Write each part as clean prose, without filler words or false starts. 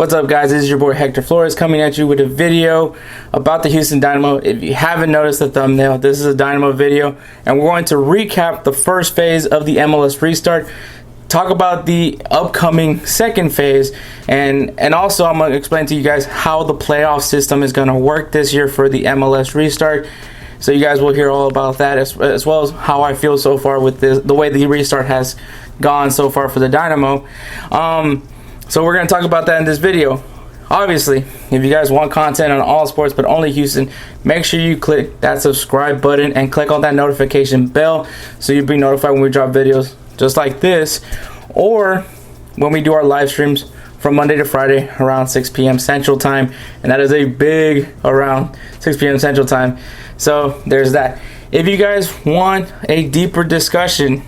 What's up, guys? This is your boy Hector Flores coming at you with a video about the Houston Dynamo. If you haven't noticed the thumbnail, this is a Dynamo video, and we're going to recap the first phase of the MLS restart, talk about the upcoming second phase, and also I'm going to explain to you guys how the playoff system is going to work this year for the MLS restart. So you guys will hear all about that, as well as how I feel so far with the way the restart has gone so far for the Dynamo. So we're going to talk about that in this video. Obviously, if you guys want content on all sports but only Houston, make sure you click that subscribe button and click on that notification bell so you'll be notified when we drop videos just like this, or when we do our live streams from Monday to Friday around 6 p.m. Central Time, and that is a big around 6 p.m. Central Time. So there's that. If you guys want a deeper discussion,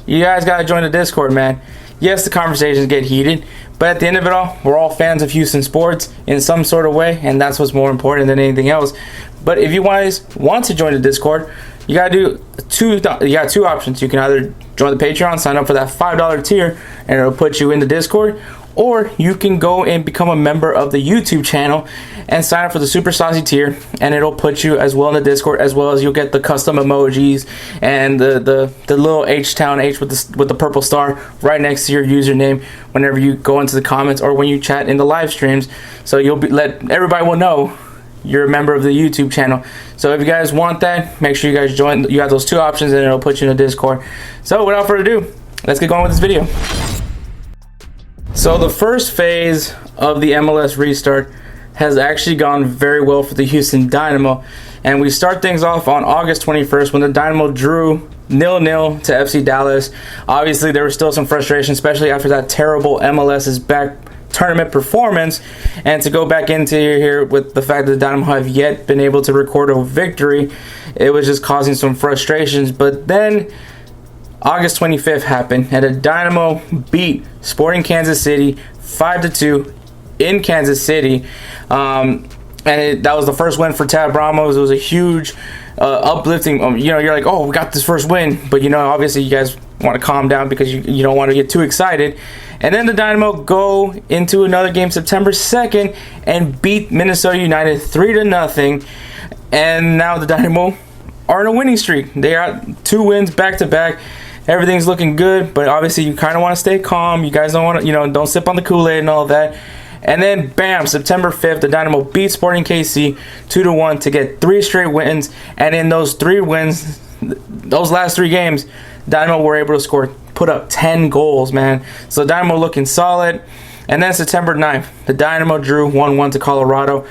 you guys got to join the Discord, man. Yes, the conversations get heated, but at the end of it all, we're all fans of Houston sports in some sort of way, and that's what's more important than anything else. But if you guys want to join the Discord, you got two options. You can either join the Patreon, sign up for that $5 tier, and it'll put you in the Discord, or you can go and become a member of the YouTube channel and sign up for the Super Saucy tier, and it'll put you as well in the Discord, as well as you'll get the custom emojis and the little H-Town H with the purple star right next to your username whenever you go into the comments or when you chat in the live streams. So let everybody will know you're a member of the YouTube channel. So if you guys want that, make sure you guys join. You got those two options, and it'll put you in the Discord. So without further ado, let's get going with this video. So the first phase of the MLS restart has actually gone very well for the Houston Dynamo, and we start things off on August 21st when the Dynamo drew 0-0 to FC Dallas. Obviously, there was still some frustration, especially after that terrible MLS's back tournament performance, and to go back into here with the fact that the Dynamo have yet been able to record a victory, it was just causing some frustrations. But then August 25th happened, and the Dynamo beat Sporting Kansas City 5-2 in Kansas City, and that was the first win for Tab Ramos. It was a huge uplifting. You're like, oh, we got this first win, but obviously you guys want to calm down because you don't want to get too excited. And then the Dynamo go into another game September 2nd and beat Minnesota United 3-0, and now the Dynamo are in a winning streak. They got 2 wins back to back. Everything's looking good, but obviously you kind of want to stay calm. You guys don't want to, don't sip on the Kool-Aid and all of that. And then, bam, September 5th, the Dynamo beat Sporting KC 2-1 to get 3 straight wins. And in those 3 wins, those last 3 games, Dynamo were able to put up 10 goals, man. So Dynamo looking solid. And then September 9th, the Dynamo drew 1-1 to Colorado.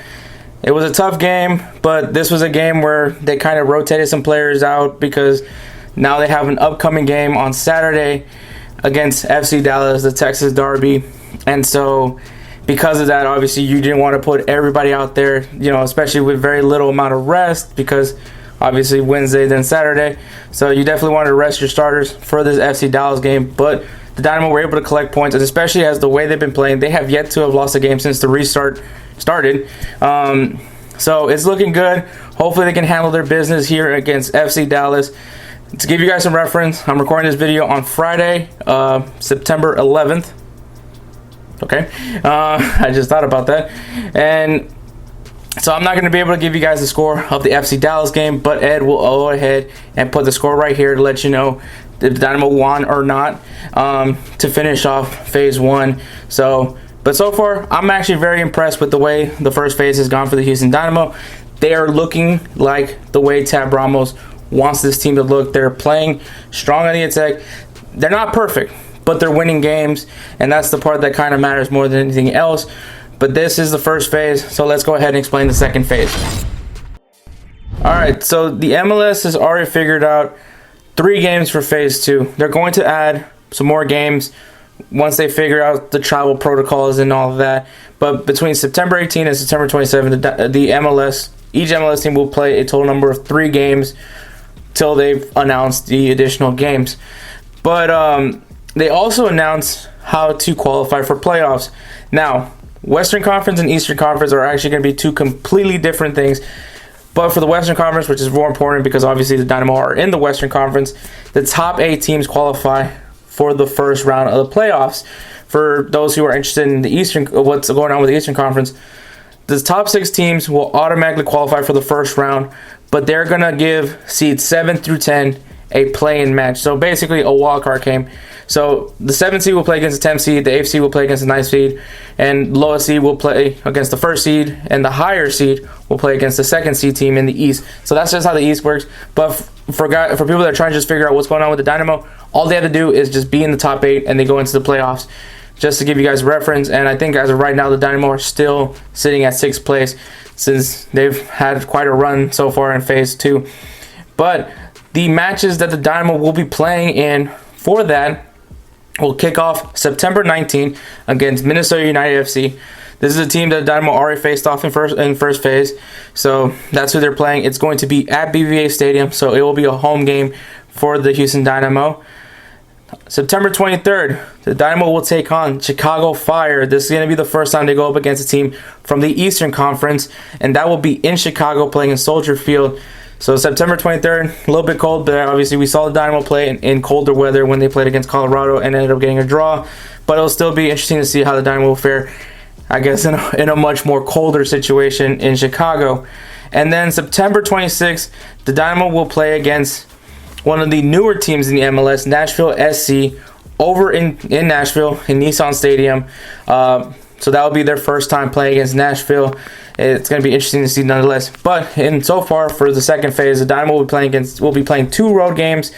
It was a tough game, but this was a game where they kind of rotated some players out because now they have an upcoming game on Saturday against FC Dallas, the Texas Derby. And so because of that, obviously you didn't want to put everybody out there, especially with very little amount of rest, because obviously Wednesday then Saturday. So you definitely wanted to rest your starters for this FC Dallas game. But the Dynamo were able to collect points, and especially as the way they've been playing, they have yet to have lost a game since the restart started. So it's looking good. Hopefully they can handle their business here against FC Dallas. To give you guys some reference, I'm recording this video on Friday, September 11th. Okay, I just thought about that. And so I'm not going to be able to give you guys the score of the FC Dallas game, but Ed will go ahead and put the score right here to let you know if the Dynamo won or not, to finish off phase 1. But so far, I'm actually very impressed with the way the first phase has gone for the Houston Dynamo. They are looking like the way Tab Ramos wants this team to look. They're playing strong on the attack. They're not perfect, but they're winning games, and that's the part that kind of matters more than anything else. But this is the first phase, so let's go ahead and explain the second phase. Alright, so the MLS has already figured out 3 games for phase 2. They're going to add some more games once they figure out the travel protocols and all of that. But between September 18th and September 27th, each MLS team will play a total number of 3 games till they've announced the additional games. But they also announced how to qualify for playoffs. Now, Western Conference and Eastern Conference are actually going to be 2 completely different things. But for the Western Conference, which is more important because obviously the Dynamo are in the Western Conference, the top 8 teams qualify for the first round of the playoffs. for those who are interested in the Eastern, what's going on with the Eastern Conference, the top 6 teams will automatically qualify for the first round, but they're going to give seeds 7 through 10 a play-in match. So basically a wildcard game. So the 7th seed will play against the 10th seed, the 8th seed will play against the 9th seed, and lowest seed will play against the 1st seed, and the higher seed will play against the 2nd seed team in the East. So that's just how the East works. But for people that are trying to just figure out what's going on with the Dynamo, all they have to do is just be in the top 8 and they go into the playoffs. Just to give you guys reference, and I think as of right now, the Dynamo are still sitting at 6th place since they've had quite a run so far in Phase 2. But the matches that the Dynamo will be playing in for that will kick off September 19th against Minnesota United FC. This is a team that Dynamo already faced off in first phase, so that's who they're playing. It's going to be at BBVA Stadium, so it will be a home game for the Houston Dynamo. September 23rd, the Dynamo will take on Chicago Fire. This is going to be the first time they go up against a team from the Eastern Conference, and that will be in Chicago playing in Soldier Field. So September 23rd, a little bit cold, but obviously we saw the Dynamo play in colder weather when they played against Colorado and ended up getting a draw. But it'll still be interesting to see how the Dynamo will fare, I guess, in a much more colder situation in Chicago. And then September 26th, the Dynamo will play against one of the newer teams in the MLS, Nashville SC, over in Nashville, in Nissan Stadium. So that will be their first time playing against Nashville. It's going to be interesting to see nonetheless. But so far for the second phase, the Dynamo will be playing 2 road games,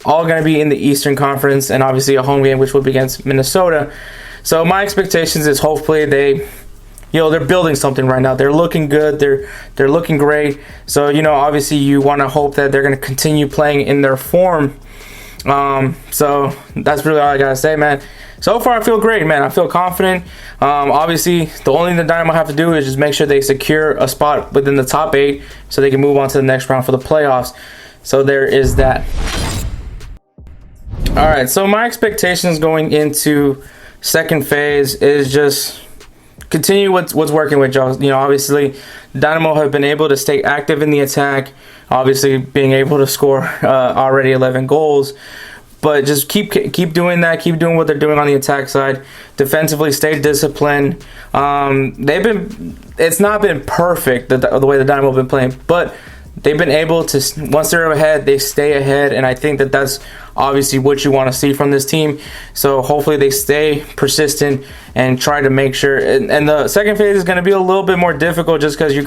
all going to be in the Eastern Conference, and obviously a home game which will be against Minnesota. So my expectations is hopefully they're building something right now. They're looking good. They're looking great. So obviously you want to hope that they're going to continue playing in their form. So that's really all I gotta say, man. So far I feel great, man. I feel confident. Obviously the only thing the Dynamo have to do is just make sure they secure a spot within the top 8 so they can move on to the next round for the playoffs. So there is that. Alright, so my expectations going into second phase is just continue what's working with Joe. Obviously Dynamo have been able to stay active in the attack, obviously being able to score already 11 goals, but just keep doing that, keep doing what they're doing on the attack side. Defensively, stay disciplined. It's not been perfect the way the Dynamo have been playing, but they've been able to, once they're ahead, they stay ahead, and I think that's obviously what you want to see from this team. So hopefully they stay persistent and try to make sure. And the second phase is going to be a little bit more difficult just because it's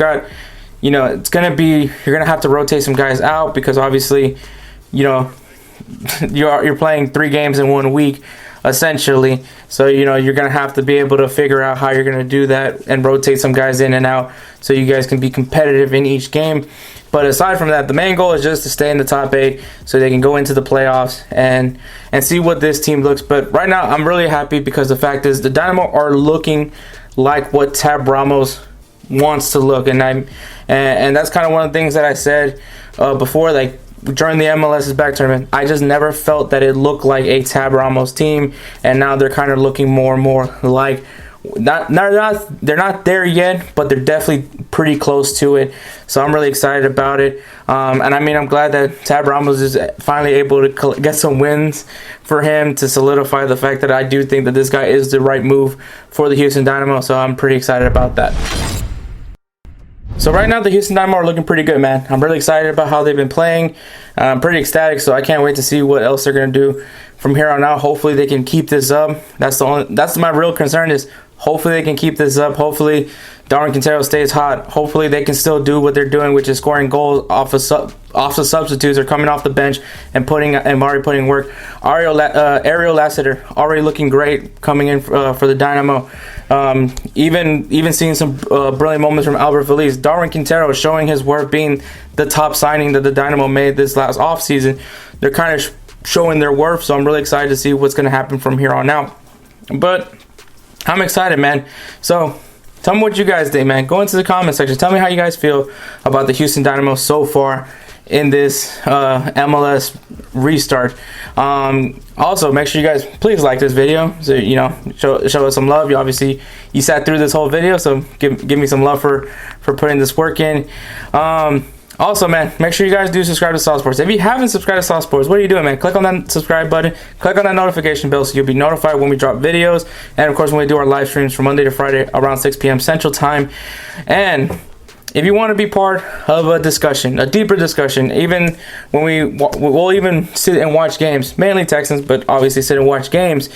going to be, you're going to have to rotate some guys out because obviously, you're playing 3 games in 1 week essentially. So you're going to have to be able to figure out how you're going to do that and rotate some guys in and out so you guys can be competitive in each game. But aside from that, the main goal is just to stay in the top 8 so they can go into the playoffs and see what this team looks. But right now, I'm really happy because the fact is the Dynamo are looking like what Tab Ramos wants to look. And that's kind of one of the things that I said before, like during the MLS's back tournament. I just never felt that it looked like a Tab Ramos team. And now they're kind of looking more and more like, they're not there yet, but they're definitely pretty close to it. So I'm really excited about it. And I'm glad that Tab Ramos is finally able to get some wins for him to solidify the fact that I do think that this guy is the right move for the Houston Dynamo. So I'm pretty excited about that. So right now the Houston Dynamo are looking pretty good, man. I'm really excited about how they've been playing. I'm pretty ecstatic, so I can't wait to see what else they're going to do from here on out. Hopefully they can keep this up. That's my real concern is hopefully they can keep this up. Hopefully Darwin Quintero stays hot. Hopefully they can still do what they're doing, which is scoring goals off the substitutes or coming off the bench and already putting work. Ariel Lassiter already looking great coming in for the Dynamo. Even seeing some brilliant moments from Albert Feliz. Darwin Quintero showing his worth, being the top signing that the Dynamo made this last offseason. They're kind of showing their worth, so I'm really excited to see what's going to happen from here on out. But I'm excited, man. So tell me what you guys think, man. Go into the comment section. Tell me how you guys feel about the Houston Dynamo so far in this MLS restart. Also, make sure you guys please like this video. So show us some love. You sat through this whole video, so give me some love for putting this work in. Also, man, make sure you guys do subscribe to Saw Sports. If you haven't subscribed to Saw Sports, what are you doing, man? Click on that subscribe button. Click on that notification bell so you'll be notified when we drop videos. And, of course, when we do our live streams from Monday to Friday around 6 p.m. Central Time. And if you want to be part of a discussion, a deeper discussion, even when we'll even sit and watch games, mainly Texans, but obviously sit and watch games,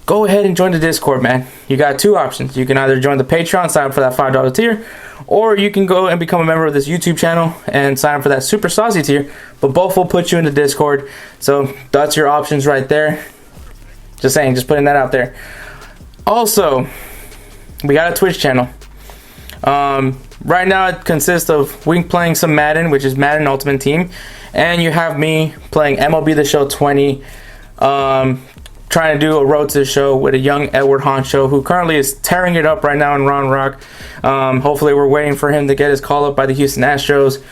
go ahead and join the Discord, man. You got two options. You can either join the Patreon, sign up for that $5 tier, or you can go and become a member of this YouTube channel and sign up for that Super Saucy tier. But both will put you in the Discord. So that's your options right there. Just saying, just putting that out there. Also, we got a Twitch channel. Right now it consists of we playing some Madden, which is Madden Ultimate Team, and you have me playing MLB The Show 20, trying to do a road to the show with a young Edward Honcho, who currently is tearing it up right now in Round Rock. Hopefully we're waiting for him to get his call up by the Houston Astros.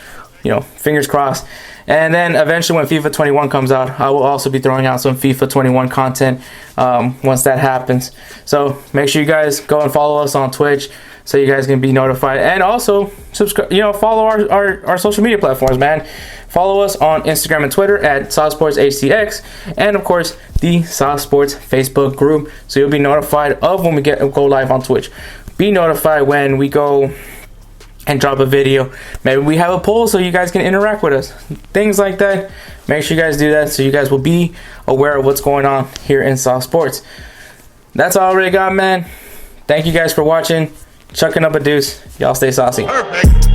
You know, fingers crossed. And then eventually when FIFA 21 comes out, I will also be throwing out some FIFA 21 content once that happens. So make sure you guys go and follow us on Twitch so you guys can be notified. And also subscribe, follow our social media platforms, man. Follow us on Instagram and Twitter at SawSportsHCX, and of course the Saw Sports Facebook group, so you'll be notified of when we go live on Twitch. Be notified when we go and drop a video. Maybe we have a poll so you guys can interact with us. Things like that. Make sure you guys do that so you guys will be aware of what's going on here in Saw Sports. That's all I really got, man. Thank you guys for watching. Chucking up a deuce. Y'all stay saucy. Perfect.